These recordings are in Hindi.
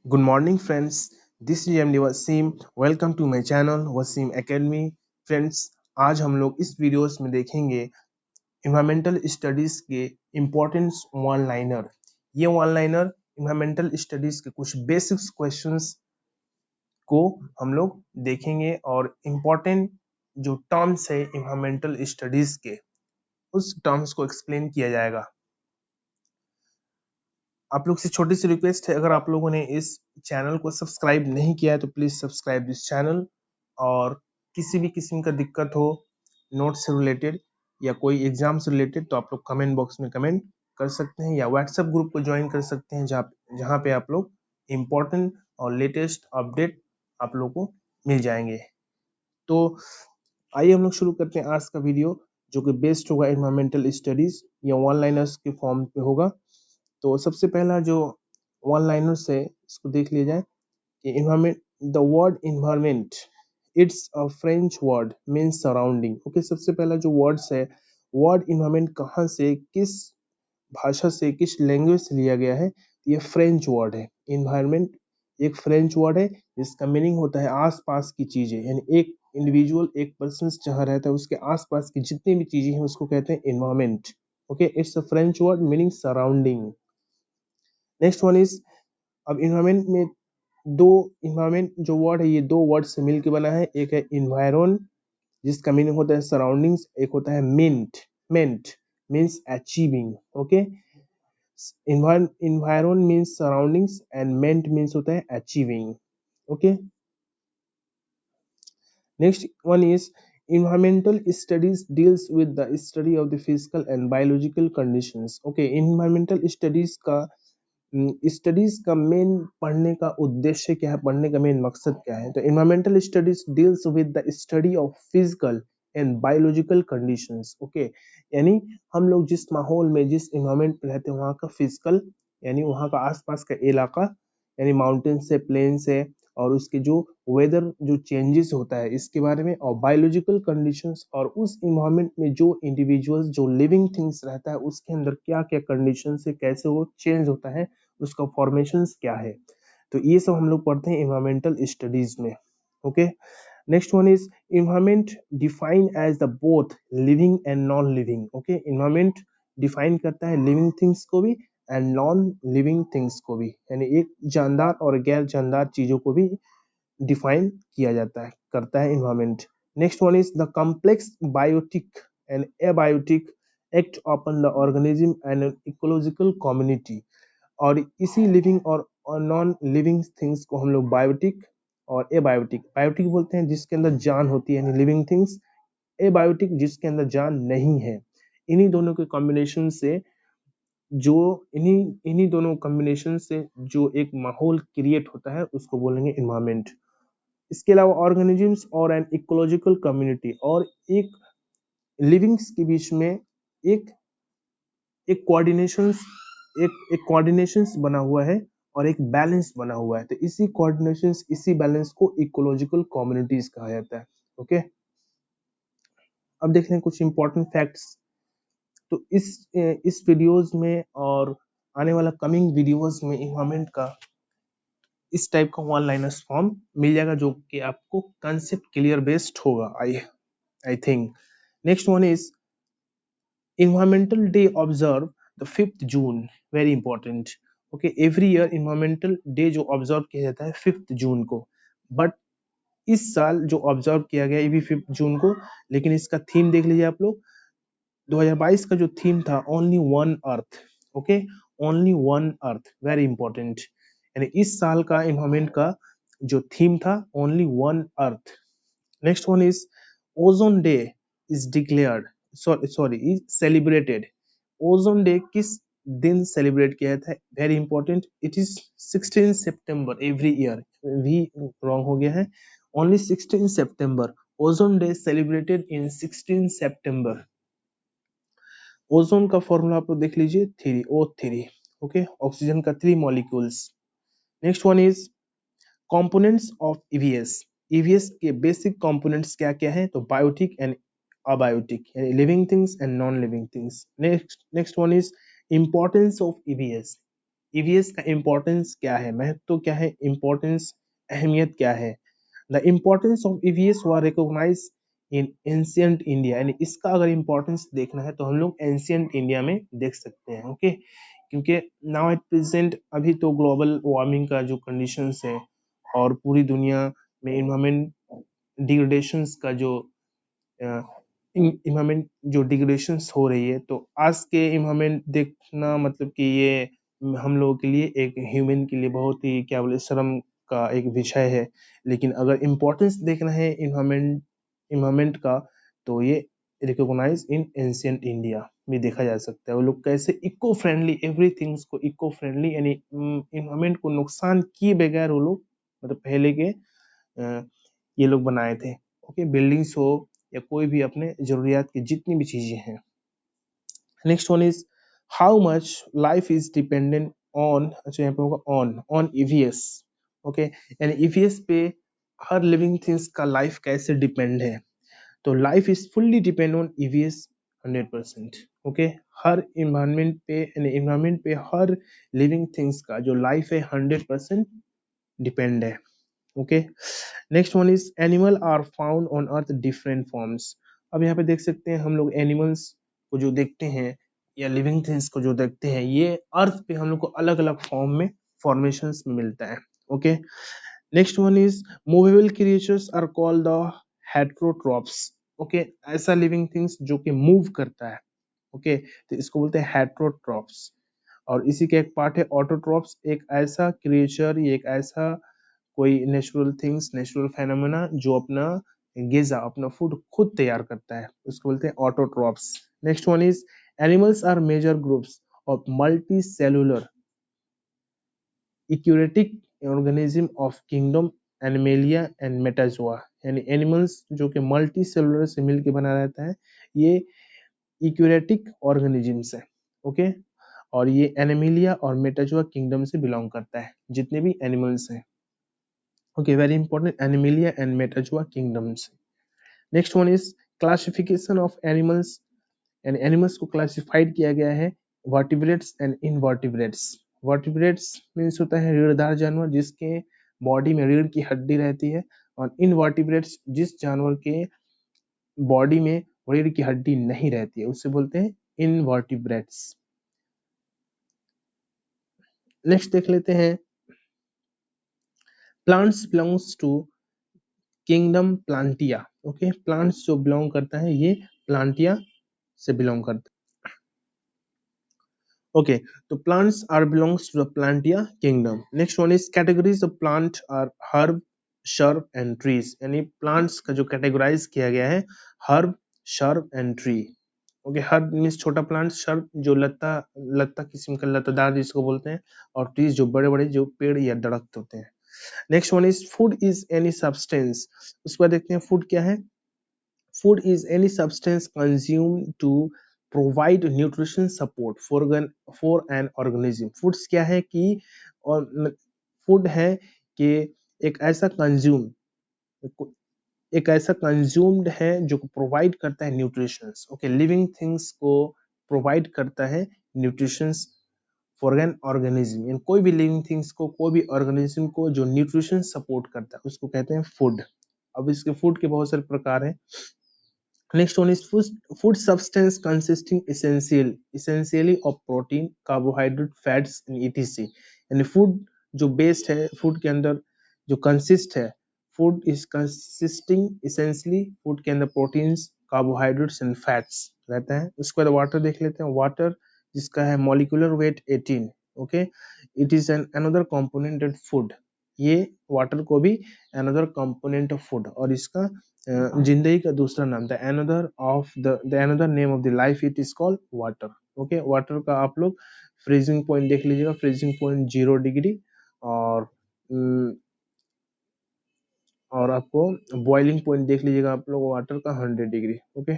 Good morning, friends. This is MD Wasim. Welcome to my channel Wasim Academy. Friends, आज हम लोग इस वीडियोस में देखेंगे इन्वायरमेंटल स्टडीज के इम्पोर्टेंस वन लाइनर. ये वन लाइनर इन्वायरमेंटल स्टडीज के कुछ बेसिक्स क्वेश्चंस को हम लोग देखेंगे और इम्पोर्टेंट जो टर्म्स है इन्वायरमेंटल स्टडीज के उस टर्म्स को एक्सप्लेन किया जाएगा. आप लोग से छोटी सी रिक्वेस्ट है, अगर आप लोगों ने इस चैनल को सब्सक्राइब नहीं किया है तो प्लीज सब्सक्राइब दिस चैनल. और किसी भी किस्म का दिक्कत हो नोट्स से रिलेटेड या कोई एग्जाम से रिलेटेड तो आप लोग कमेंट बॉक्स में कमेंट कर सकते हैं या व्हाट्सएप ग्रुप को ज्वाइन कर सकते हैं जहाँ जहाँ पे आप लोग इम्पोर्टेंट और लेटेस्ट अपडेट आप लोग को मिल जाएंगे. तो आइए हम लोग शुरू करते हैं आज का वीडियो, जो कि बेस्ड होगा इन्वायरमेंटल स्टडीज या वन लाइनर्स के फॉर्म पे होगा. तो सबसे पहला जो वन लाइनर्स है इसको देख लिया जाए कि environment, the word environment it's a French word means surrounding. Okay, सबसे पहला जो वर्ड्स है, वर्ड इन्वायरमेंट कहाँ से, किस भाषा से, किस लैंग्वेज से लिया गया है? ये फ्रेंच वर्ड है. इन्वायरमेंट एक फ्रेंच वर्ड है जिसका मीनिंग होता है आसपास की चीजें, यानी एक इंडिविजुअल, एक पर्सन जहाँ रहता है उसके आसपास की जितनी भी चीजें हैं उसको कहते हैं environment. Okay, it's a French word meaning surrounding. Next one is, अब इन्वायरमेंट में दो, इन्वायरमेंट जो वर्ड है ये दो वर्ड से मिलकर बना है. एक है इन्वायरन जिसका मीनिंग होता है सराउंडिंग्स, एक होता है ment. Ment means achieving. Okay, environ means surroundings and ment means होता है achieving. Okay, next one is environmental studies deals with the study of the physical and biological conditions. Okay, environmental studies का स्टडीज का मेन पढ़ने का उद्देश्य क्या है, पढ़ने का मेन मकसद क्या है? तो environmental studies deals with the study of physical and biological conditions. Okay, यानी हम लोग जिस माहौल में, जिस इन्वायरमेंट में रहते हैं वहाँ का फिजिकल यानी वहाँ का आसपास का इलाका, यानी माउंटेन से, प्लेन से, और उसके जो वेदर जो चेंजेस होता है इसके बारे में, और बायोलॉजिकल कंडीशंस और उस इन्वायरमेंट में जो इंडिविजुअल्स, जो लिविंग थिंग्स रहता है उसके अंदर क्या क्या कंडीशन है, कैसे वो चेंज होता है, उसका फॉर्मेशंस क्या है. तो ये सब हम लोग पढ़ते हैं इन्वायरमेंटल स्टडीज में. Okay, next one is environment define as the both living and non living. Okay, environment define करता है लिविंग थिंग्स को भी एंड नॉन लिविंग थिंग्स को भी, यानी एक जानदार और गैर जानदार चीजों को भी डिफाइन किया जाता है, करता है environment. Next one is the complex biotic and abiotic act upon the organism and ecological community. और इसी लिविंग और नॉन लिविंग थिंग्स को हम लोग बायोटिक और एबायोटिक, बायोटिक बोलते हैं जिसके अंदर जान होती है यानी लिविंग थिंग्स, एबायोटिक जिसके अंदर जान नहीं है. इन्हीं दोनों के कॉम्बिनेशन से जो इन्हीं इन्हीं दोनों कॉम्बिनेशन से जो एक माहौल क्रिएट होता है उसको बोलेंगे इन्वायरमेंट. इसके अलावा ऑर्गेनिजम्स और एन इकोलॉजिकल कम्युनिटी, और एक लिविंग्स के बीच में एक एक कोऑर्डिनेशंस, एक कोऑर्डिनेशंस बना हुआ है और एक बैलेंस बना हुआ है. तो इसी कोऑर्डिनेशंस, इसी बैलेंस को इकोलॉजिकल कम्युनिटीज कहा जाता है. ओके, अब देखते हैं कुछ इंपॉर्टेंट फैक्ट्स. तो इस वीडियोस में और आने वाला कमिंग वीडियोस में इन्वायरमेंट का इस टाइप का वन लाइनर्स फॉर्म मिल जाएगा जो कि आपको कंसेप्ट क्लियर बेस्ड होगा. I think. Next one is environmental day observe the 5th June. Very important. Okay, every year environmental day जो ऑब्जर्व किया जाता है 5th जून को, बट इस साल जो ऑब्जर्व किया गया ये भी 5th जून को, लेकिन इसका थीम देख लीजिए आप लोग. 2022 का जो थीम था only one earth. Okay, only one earth, very important. यानी इस साल का इन्वायरमेंट का जो थीम था only one earth. Next one is ozone day is declared, sorry is celebrated. Ozone day किस दिन सेलिब्रेट किया जाता है? Very important, it is 16 September every year. भी रॉन्ग हो गया है, only 16 September. Ozone day celebrated in 16 September. Ozone का फॉर्मूला आप लोग देख लीजिए, 3O3. ओके, ऑक्सीजन का 3 molecules. Next one is components of EVS. EVS के बेसिक कंपोनेंट्स क्या क्या है? तो बायोटिक एंड अबायोटिक, यानी living things and non living things. Next one is importance of EVS. EVS का इम्पोर्टेंस क्या है, महत्व क्या है, इम्पोर्टेंस अहमियत क्या है। The importance of EVS was recognized in ancient India, यानी इसका अगर इम्पोर्टेंस देखना है तो हम लोग एंशियंट इंडिया में देख सकते हैं। ओके, क्योंकि नाउ एट प्रेजेंट अभी तो ग्लोबल वार्मिंग का जो कंडीशंस है और पूरी दुनिया में इन्वायरमेंट डिग्रेडेशंस का जो इन्वायरमेंट जो डिग्रेडेशंस हो रही है, तो आज के इन्वायरमेंट देखना मतलब कि ये हम लोगों के लिए, एक ह्यूमन के लिए बहुत ही क्या बोले शर्म का एक विषय है। लेकिन अगर इम्पोर्टेंस देखना है इन्वायरमेंट का, तो ये रिकॉग्नाइज इन एंशियंट इंडिया में देखा जा सकता है। वो लोग कैसे इको फ्रेंडली, एवरीथिंग्स को इको फ्रेंडली, यानी इन्वायरमेंट को नुकसान किए बगैर वो लोग मतलब पहले के ये लोग बनाए थे। ओके, बिल्डिंग्स हो या कोई भी अपने जरूरियात की जितनी भी चीजें हैं। Next one is how much life is dependent on, अच्छा यहाँ पे होगा ऑन ईवीएस। ओके, यानी ईवीएस पे हर लिविंग थिंग्स का लाइफ कैसे डिपेंड है। तो life is fully depend on EVS 100%। Okay, her environment पे हर लिविंग थिंग्स का जो लाइफ है 100% डिपेंड है। Okay, next one is animal are found on earth different forms. अब यहाँ पे देख सकते हैं हम लोग एनिमल्स को जो देखते हैं या लिविंग थिंग्स को जो देखते हैं, ये अर्थ पे हम लोग को अलग अलग फॉर्म में फॉर्मेशंस में मिलता है। Okay, next one is movable creatures are called the heterotrophs. Okay, ऐसा लिविंग थिंग्स जो कि मूव करता है। ओके, तो इसको बोलते हैं हेट्रोट्रॉप्स। और इसी का एक पार्ट है ऑटोट्रॉप्स, एक ऐसा क्रिएचर, ये एक ऐसा कोई नेचुरल थिंग्स, नेचुरल फेनोमेना जो अपना गिजा, अपना फूड खुद तैयार करता है, उसको बोलते हैं autotrophs. Next one is animals are major groups of multicellular eukaryotic organism of kingdom Animalia and Metazoa. यानी एनिमल्स जो कि मल्टी सेलुलर से मिलकर बना रहता है, ये इक्यूरेटिक ऑर्गेनिजम्स है। ओके, और ये एनिमेलिया और मेटाजोआ किंगडम से बिलोंग करता है, जितने भी एनिमल्स हैं। Okay, very important, Animalia and Metazoa kingdoms. Next one is classification of animals, and animals को classified किया गया है vertebrates and invertebrates. Vertebrates means होता है रीढ़दार जानवर जिसके बॉडी में रीढ़ की हड्डी रहती है, और invertebrates जिस जानवर के बॉडी में रीढ़ की हड्डी नहीं रहती है उससे बोलते हैं invertebrates. नेक्स्ट देख लेते हैं plants belongs to kingdom Plantae. Okay, plants जो बिलोंग करता है ये प्लांटिया से बिलोंग करता है। ओके, तो plants are belongs to the Plantae kingdom. Next one is categories of plant are herb, shrub and trees. यानी प्लांट्स का जो कैटेगराइज किया गया है herb, shrub and tree. Okay, herb means छोटा प्लांट, शर्ब जो लता लता किस्म का लतादार जिसको बोलते हैं, और ट्रीज जो बड़े बड़े जो पेड़ या दरख्त होते हैं। Next one is food is any substance. उसके बाद देखते हैं फूड क्या है। Food is any substance consumed to provide nutrition support for an organism. Foods क्या है कि, और फूड है कि एक ऐसा कंज्यूम्ड है जो प्रोवाइड करता है न्यूट्रिशंस। ओके, लिविंग थिंग्स को प्रोवाइड करता है न्यूट्रिशंस फॉर एन ऑर्गेनिज्म। कोई भी लिविंग थिंग्स को, कोई भी ऑर्गेनिज्म को जो न्यूट्रिशन सपोर्ट करता है उसको कहते हैं फूड। अब इसके फूड के बहुत सारे प्रकार हैं। Next one is food substance consisting essentially of protein, carbohydrate, fats and etc. यानी फूड जो बेस्ड है, फूड के अंदर जो कंसिस्ट है, food is consisting essentially, food के अंदर प्रोटीन्स, कार्बोहाइड्रेट्स एंड फैट्स रहता है। उसके बाद वाटर देख लेते हैं। वाटर जिसका है molecular weight 18। Okay, it is an another component food. ये वाटर को भी अनदर कंपोनेंट ऑफ फूड, और इसका जिंदगी का दूसरा नाम था, another name of the life it is called water. Okay, water का आप लोग फ्रीजिंग पॉइंट देख लीजिएगा, फ्रीजिंग पॉइंट 0 डिग्री, और और आपको बॉइलिंग पॉइंट देख लीजिएगा आप लोग वाटर का 100 degree. Okay,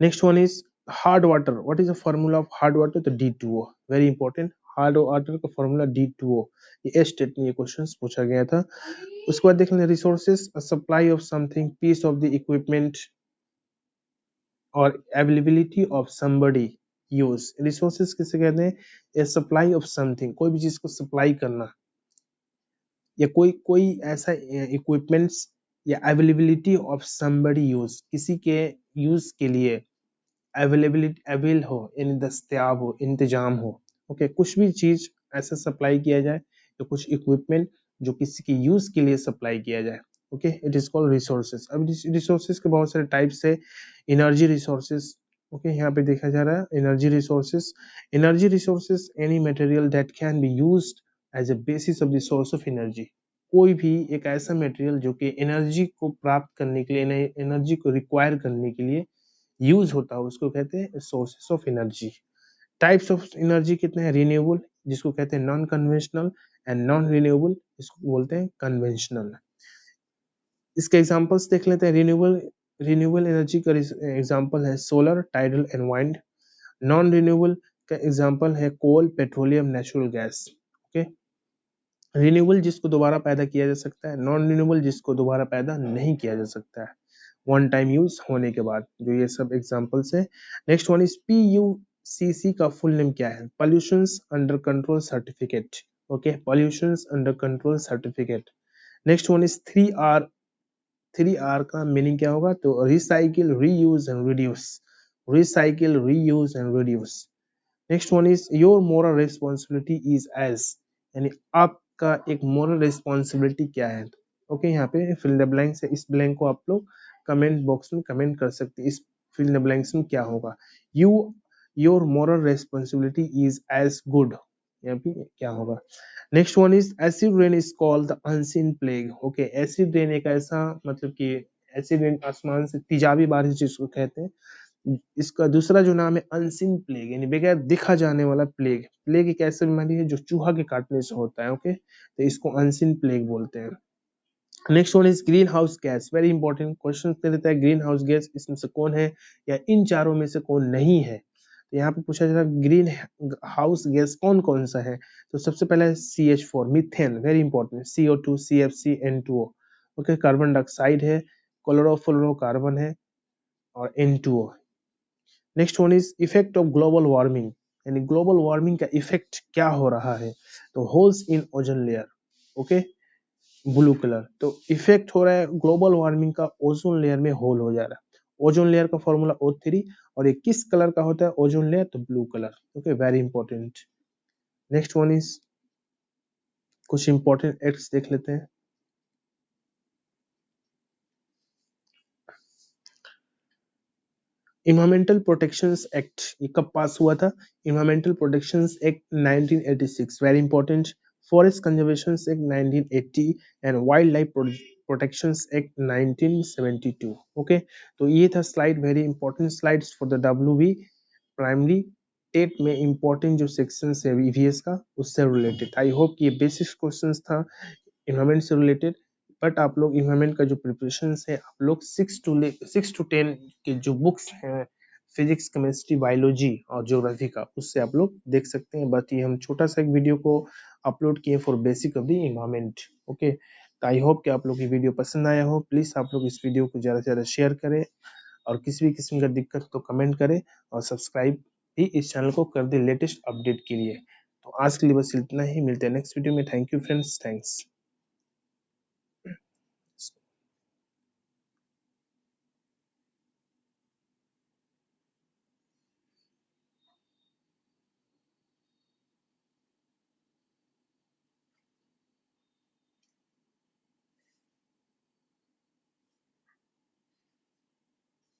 next one is hard water. What is the formula of hard water? तो D2O, very important. Hard water का फॉर्मूला D2O, ये स्टेट में ये क्वेश्चन पूछा गया था। उसके बाद देख लेंगे resources, supply of something, piece of the equipment और availability of somebody. Use. Resources किसे कहते हैं? ए सप्लाई ऑफ समथिंग, कोई भी चीज को सप्लाई करना, या कोई कोई ऐसा इक्विपमेंट्स, या अवेलेबिलिटी ऑफ समबडी यूज, किसी के यूज के लिए अवेलेबिलिटी, अवेल हो यानी दस्तयाब हो, इंतजाम हो। ओके, कुछ भी चीज ऐसा सप्लाई किया जाए, या कुछ इक्विपमेंट जो किसी के यूज के लिए सप्लाई किया जाए। Okay, it is called resources. अब रिसोर्सेज के बहुत सारे टाइप्स है। एनर्जी रिसोर्सेज, ओके, यहाँ पे देखा जा रहा है energy resources. Energy resources any material that can be used as a basis of the source of energy. कोई भी एक ऐसा मटेरियल जो कि एनर्जी को प्राप्त करने के लिए, एनर्जी को रिक्वायर करने के लिए यूज होता है, उसको कहते हैं sources of energy. Types of energy कितने हैं? रिन्यूएबल, जिसको कहते हैं non conventional, and non renewable, इसको बोलते हैं कन्वेंशनल। इसके एग्जांपल्स देख लेते हैं। रिन्यूएबल, रिन्यूएबल एनर्जी का एग्जांपल है solar, tidal and wind. Non renewable का एग्जांपल है coal, petroleum, natural gas. Okay, renewable जिसको दोबारा पैदा किया जा सकता है, नॉन रिन्यूएबल जिसको दोबारा पैदा नहीं किया जा सकता है वन टाइम यूज होने के बाद। जो ये सब एग्जांपल्स है। नेक्स्ट वन इज PUCC का फुल नेम क्या है? Pollutions under control certificate. Okay, pollutions under control certificate. Next one is 3R। 3R का मीनिंग क्या होगा? तो recycle, reuse and reduce. Recycle, reuse and reduce. Next one is your moral responsibility is as, यानी आपका एक मोरल रिस्पॉन्सिबिलिटी क्या है? ओके, यहाँ पे फिल द ब्लैंक्स है, इस ब्लैंक को आप लोग कमेंट बॉक्स में कमेंट कर सकते हैं। इस फिल द ब्लैंक्स में क्या होगा? You your moral responsibility is as good, यहाँ पे क्या होगा? Next one is acid rain is called the unseen plague. Okay, acid rain एक ऐसा, मतलब कि एसिड रेन आसमान से तेजाबी बारिश जिसको कहते हैं, इसका दूसरा जो नाम है अनसीन प्लेग, यानी बगैर दिखा जाने वाला प्लेग। प्लेग एक ऐसी बीमारी है जो चूहा के काटने से होता है। ओके, तो इसको अनसीन प्लेग बोलते हैं। Next one is greenhouse gas. Very important question दे देता है, ग्रीन हाउस गैस इसमें से कौन है, या इन चारों में से कौन नहीं है? तो यहाँ पे पूछा जा रहा है ग्रीन हाउस गैस कौन कौन सा है। तो सबसे पहला है CH4 methane, very important, CO2, CFC, N2O। Okay, carbon dioxide है, क्लोरोफ्लोरोकार्बन है, और N2O। Next one is effect of global warming, यानी ग्लोबल वार्मिंग का इफेक्ट क्या हो रहा है? तो holes in ozone layer. Okay, blue colour, तो इफेक्ट हो रहा है ग्लोबल वार्मिंग का, ओजोन लेयर में होल हो जा रहा है। ओजोन लेयर का फॉर्मूला O3, और ये किस कलर का होता है ओजोन लेयर? तो blue colour. Okay, very important. Next one is कुछ इंपॉर्टेंट एक्ट्स देख लेते हैं। इन्वायरमेंटल प्रोटेक्शन एक्ट ये कब पास हुआ था? Environmental protection act 1986, very important. Forest conservation act 1980, and wildlife protection act 1972। Okay, तो ये था slide, very important slides for the WB primary TET में इंपॉर्टेंट जो सेक्शन है EVS का, उससे रिलेटेड। आई होप कि ये बेसिक क्वेश्चंस था इन्वायरमेंट से रिलेटेड। बट आप लोग इन्वायरमेंट का जो प्रिपरेशन है, आप लोग 6 to 10 के जो बुक्स हैं, फिजिक्स, केमिस्ट्री, बायोलॉजी और ज्योग्राफी का, उससे आप लोग देख सकते हैं। बट ये हम छोटा सा एक वीडियो को अपलोड किए for basic of the environment. Okay, तो आई होप कि आप लोग की वीडियो पसंद आया हो। प्लीज आप लोग इस वीडियो को ज़्यादा से ज़्यादा शेयर करें, और किसी भी किस्म का दिक्कत तो कमेंट करें, और सब्सक्राइब भी इस चैनल को कर दे लेटेस्ट अपडेट के लिए। तो आज के लिए बस इतना ही, मिलते हैं नेक्स्ट वीडियो में। Thank you friends, thanks.